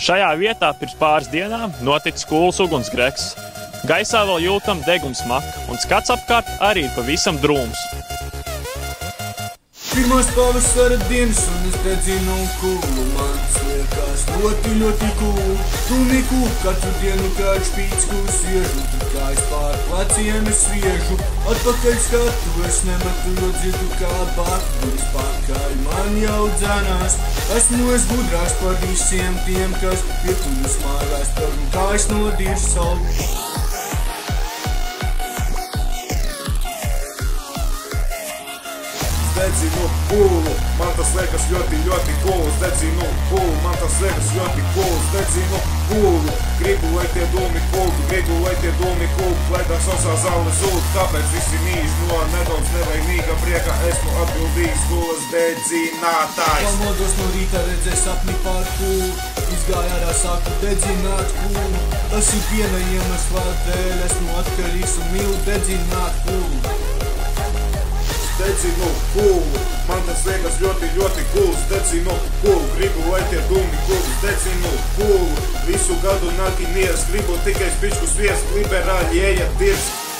Šajā vietā pirms pāris dienām noticis kūls ugunsgrēks. Gaisā vēl jūtam degunsmaka, un skats apkārt arī ir pavisam drūms. Pirmās pavasara dienas, un es dedzinu kūlu, man liekas ļoti kūlu. Tūniku katru dienu kāds špīcku siežu, tad kājas pār pleciem es sviežu. Atpakaļ skatu es nemetu, jo dzirdu kā bakburis pakaļ man jau dzenās. Esmu es gudrāks par visiem tiem, kas pieturas mājās par un kājas nodīrs savu. Dedzinu kūlu, man tas liekas ļoti cool. Dedzinu kūlu, man tas liekas ļoti cool. Dedzinu kūlu, gribu, lai tie dūmi kultu, gribu, lai tie dūmi kultu, lai tā sausā zāle zūd, tāpēc visi mīž no nedaudz nevainīga prieka esmu atbildīgs kūlas dedzinātājs. Pamodos no rīta redzēju sapni par kūlu, izgāju ārā sāku dedzināt kūlu. Tas ir viena iemesla dēļ, esmu atkarīgs un mīlu dedzināt kūlu. Dedzinu kūlu, man tas liekas ļoti cool. Dedzinu kūlu, gribu, lai tie dūmi kultu. Dedzinu kūlu, visu gadu nāki miers, gribu tikai spičku sviestu, liberāļi eja dirst.